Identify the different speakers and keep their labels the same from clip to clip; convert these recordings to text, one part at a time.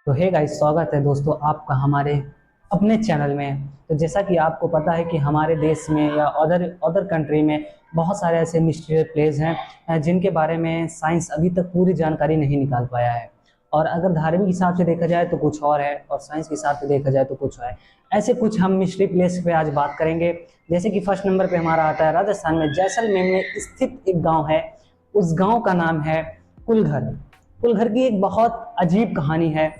Speaker 1: तो hey guys, स्वागत है दोस्तों आपका हमारे अपने चैनल में। तो जैसा कि आपको पता है कि हमारे देश में या अदर अदर कंट्री में बहुत सारे ऐसे मिस्टीरियस प्लेस हैं जिनके बारे में साइंस अभी तक पूरी जानकारी नहीं निकाल पाया है। और अगर धार्मिक हिसाब से देखा जाए तो कुछ और है, और साइंस के हिसाब से देखा जाए तो कुछ और है। ऐसे कुछ हम मिस्ट्री प्लेस पे आज बात करेंगे। जैसे कि फर्स्ट नंबर पे हमारा आता है राजस्थान में जैसलमेर में स्थित एक गाँव है। उस गाँव का नाम है कुलघर। कुलघर की एक बहुत अजीब कहानी है।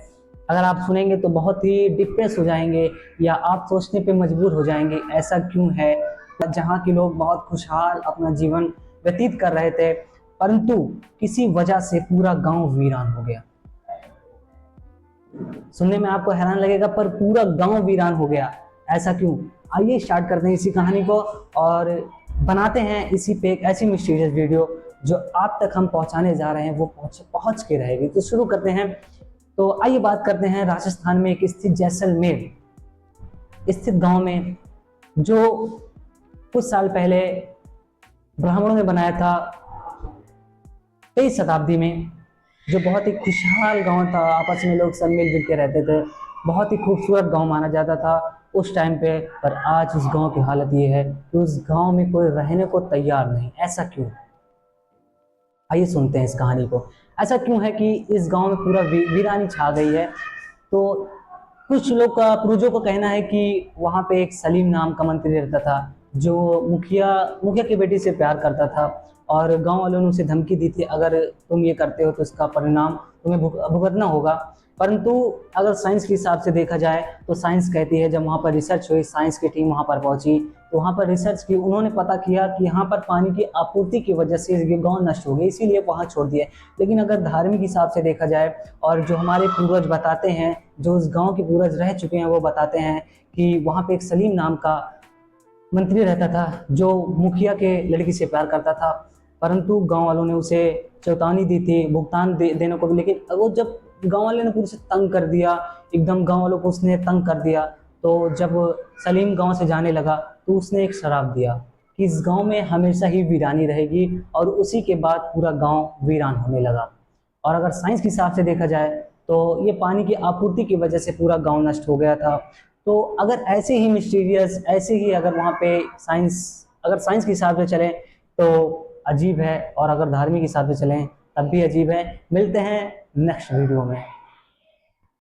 Speaker 1: अगर आप सुनेंगे तो बहुत ही डिप्रेस हो जाएंगे या आप सोचने पे मजबूर हो जाएंगे ऐसा क्यों है। जहाँ के लोग बहुत खुशहाल अपना जीवन व्यतीत कर रहे थे, परंतु किसी वजह से पूरा गांव वीरान हो गया। सुनने में आपको हैरान लगेगा, पर पूरा गांव वीरान हो गया, ऐसा क्यों? आइए स्टार्ट करते हैं इसी कहानी को और बनाते हैं इसी पे एक ऐसी मिस्टीरियस वीडियो जो आप तक हम पहुंचाने जा रहे हैं वो पहुंच के रहेगी। तो शुरू करते हैं। तो आइए बात करते हैं राजस्थान में एक स्थित जैसलमेर स्थित गांव में, जो कुछ साल पहले ब्राह्मणों ने बनाया था 23 शताब्दी में। जो बहुत ही खुशहाल गांव था, आपस में लोग सब मिलजुल के रहते थे, बहुत ही खूबसूरत गांव माना जाता था उस टाइम पे। पर आज उस गांव की हालत ये है कि उस गांव में कोई रहने को तैयार नहीं। ऐसा क्यों? आइए सुनते हैं इस कहानी को। ऐसा क्यों है कि इस गांव में पूरा वीरानी छा गई है? तो कुछ लोग का पूर्वजों का कहना है कि वहां पे एक सलीम नाम का मंत्री रहता था, जो मुखिया मुखिया की बेटी से प्यार करता था। और गांव वालों ने उसे धमकी दी थी, अगर तुम ये करते हो तो इसका परिणाम तुम्हें भुगतना होगा। परंतु अगर साइंस के हिसाब से देखा जाए तो साइंस कहती है, जब वहाँ पर रिसर्च हुई, साइंस की टीम वहाँ पर पहुंची तो वहाँ पर रिसर्च की, उन्होंने पता किया कि यहाँ पर पानी की आपूर्ति की वजह से ये गांव नष्ट हो गई, इसीलिए वहाँ छोड़ दिया। लेकिन अगर धार्मिक हिसाब से देखा जाए और जो हमारे पूर्वज बताते हैं, जो उस गांव के पूर्वज रह चुके हैं, वो बताते हैं कि वहाँ पे एक सलीम नाम का मंत्री रहता था जो मुखिया के लड़की से प्यार करता था। परंतु गांव वालों ने उसे चेतावनी दी थी भुगतान देने को भी, लेकिन वो जब गांव वाले ने पूरे से तंग कर दिया, एकदम गांव वालों को उसने तंग कर दिया। तो जब सलीम गांव से जाने लगा तो उसने एक शराप दिया कि इस गांव में हमेशा ही वीरानी रहेगी, और उसी के बाद पूरा गांव वीरान होने लगा। और अगर साइंस के हिसाब से देखा जाए तो ये पानी की आपूर्ति की वजह से पूरा गांव नष्ट हो गया था। तो अगर ऐसे ही मिस्टीरियस, ऐसे ही अगर वहाँ पे अगर साइंस के हिसाब से चलें तो अजीब है, और अगर धार्मिक हिसाब से चलें तब भी अजीब है। मिलते हैं नेक्स्ट वीडियो में।